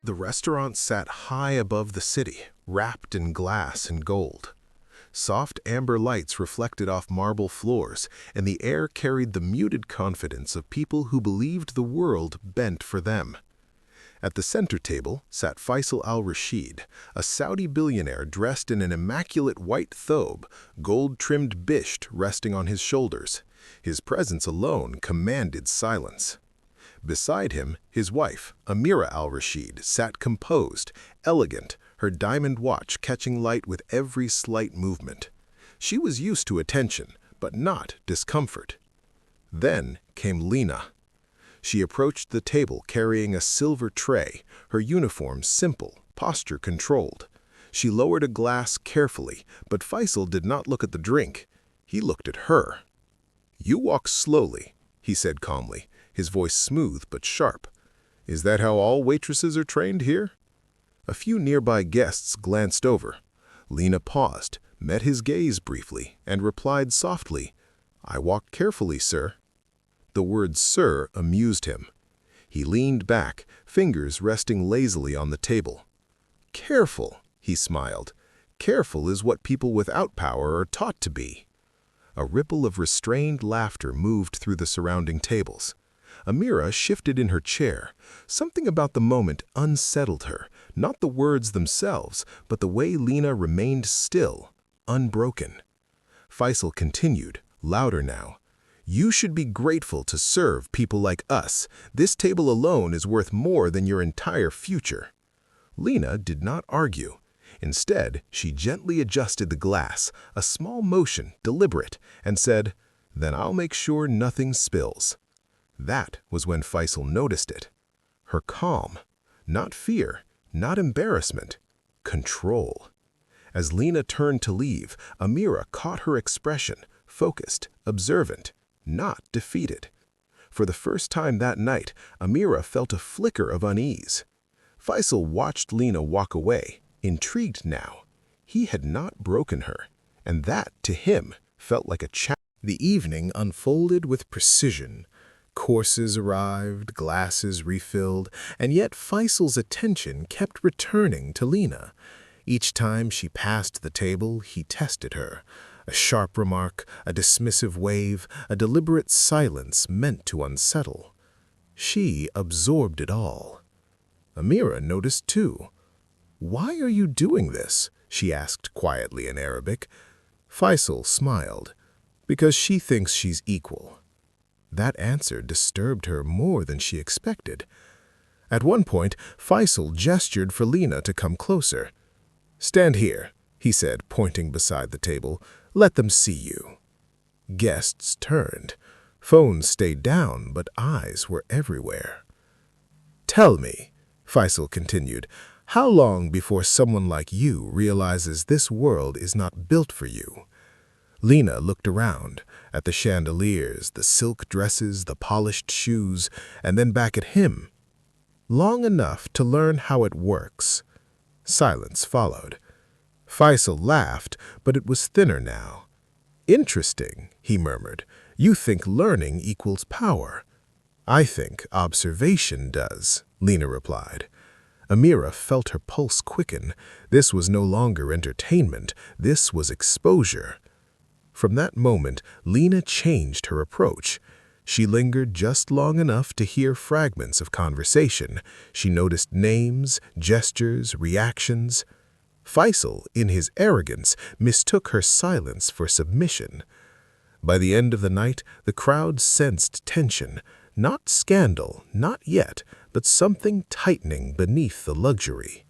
The restaurant sat high above the city, wrapped in glass and gold. Soft amber lights reflected off marble floors, and the air carried the muted confidence of people who believed the world bent for them. At the center table sat Faisal al-Rashid, a Saudi billionaire dressed in an immaculate white thobe, gold-trimmed bisht resting on his shoulders. His presence alone commanded silence. Beside him, his wife, Amira al-Rashid, sat composed, elegant, her diamond watch catching light with every slight movement. She was used to attention, but not discomfort. Then came Lena. She approached the table carrying a silver tray, her uniform simple, posture controlled. She lowered a glass carefully, but Faisal did not look at the drink. He looked at her. "You walk slowly," he said calmly, his voice smooth but sharp. "Is that how all waitresses are trained here?" A few nearby guests glanced over. Lena paused, met his gaze briefly, and replied softly, "I walk carefully, sir." The word "sir" amused him. He leaned back, fingers resting lazily on the table. "Careful," he smiled. "Careful is what people without power are taught to be." A ripple of restrained laughter moved through the surrounding tables. Amira shifted in her chair. Something about the moment unsettled her, not the words themselves, but the way Lena remained still, unbroken. Faisal continued, louder now. "You should be grateful to serve people like us. This table alone is worth more than your entire future." Lena did not argue. Instead, she gently adjusted the glass, a small motion, deliberate, and said, "Then I'll make sure nothing spills." That was when Faisal noticed it. Her calm. Not fear, not embarrassment. Control. As Lena turned to leave, Amira caught her expression, focused, observant, not defeated. For the first time that night, Amira felt a flicker of unease. Faisal watched Lena walk away, intrigued now. He had not broken her, and that, to him, felt like a challenge. The evening unfolded with precision. Courses arrived, glasses refilled, and yet Faisal's attention kept returning to Lena. Each time she passed the table, he tested her. A sharp remark, a dismissive wave, a deliberate silence meant to unsettle. She absorbed it all. Amira noticed too. "Why are you doing this?" she asked quietly in Arabic. Faisal smiled. "Because she thinks she's equal." That answer disturbed her more than she expected. At one point, Faisal gestured for Lena to come closer. "Stand here," he said, pointing beside the table. "Let them see you." Guests turned. Phones stayed down, but eyes were everywhere. "Tell me," Faisal continued, "how long before someone like you realizes this world is not built for you?" Lena looked around, at the chandeliers, the silk dresses, the polished shoes, and then back at him. "Long enough to learn how it works." Silence followed. Faisal laughed, but it was thinner now. "Interesting," he murmured. "You think learning equals power." "I think observation does," Lena replied. Amira felt her pulse quicken. This was no longer entertainment. This was exposure. From that moment, Lena changed her approach. She lingered just long enough to hear fragments of conversation. She noticed names, gestures, reactions. Faisal, in his arrogance, mistook her silence for submission. By the end of the night, the crowd sensed tension. Not scandal, not yet, but something tightening beneath the luxury.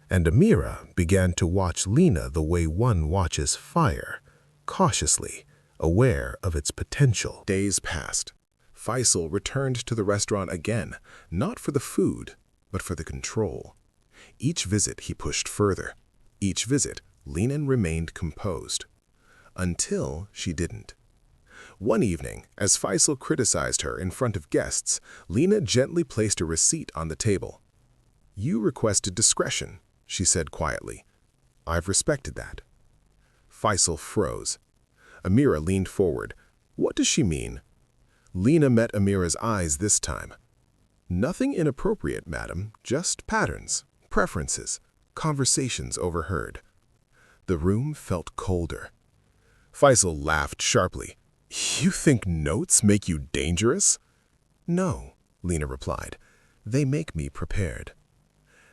And Amira began to watch Lena the way one watches fire, cautiously, aware of its potential. Days passed. Faisal returned to the restaurant again, not for the food, but for the control. Each visit he pushed further. Each visit, Lena remained composed. Until she didn't. One evening, as Faisal criticized her in front of guests, Lena gently placed a receipt on the table. "You requested discretion," she said quietly. "I've respected that." Faisal froze. Amira leaned forward. "What does she mean?" Lena met Amira's eyes this time. Nothing inappropriate, madam, just patterns, preferences, conversations overheard. The room felt colder. Faisal laughed sharply. You think notes make you dangerous? No, Lena replied. They make me prepared.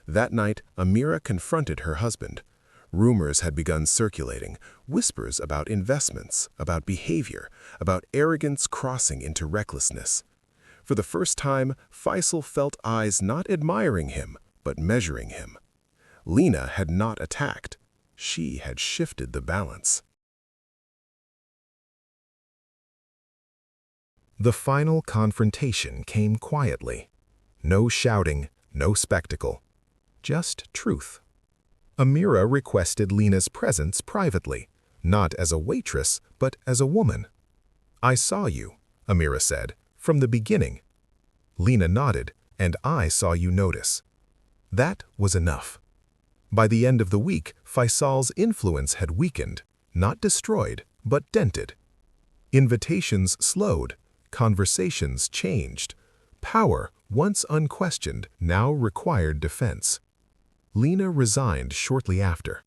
That night, Amira confronted her husband. Rumors had begun circulating, whispers about investments, about behavior, about arrogance crossing into recklessness. For the first time, Faisal felt eyes not admiring him, but measuring him. Lena had not attacked. She had shifted the balance. The final confrontation came quietly. No shouting, no spectacle. Just truth. Amira requested Lena's presence privately, not as a waitress, but as a woman. I saw you, Amira said, from the beginning. Lena nodded, and I saw you notice. That was enough. By the end of the week, Faisal's influence had weakened, not destroyed, but dented. Invitations slowed, conversations changed. Power, once unquestioned, now required defense. Lena resigned shortly after,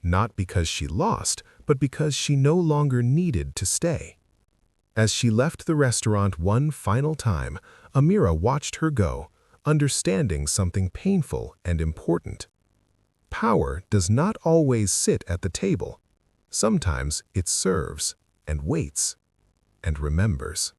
not because she lost, but because she no longer needed to stay. As she left the restaurant one final time, Amira watched her go, understanding something painful and important. Power does not always sit at the table. Sometimes it serves and waits and remembers.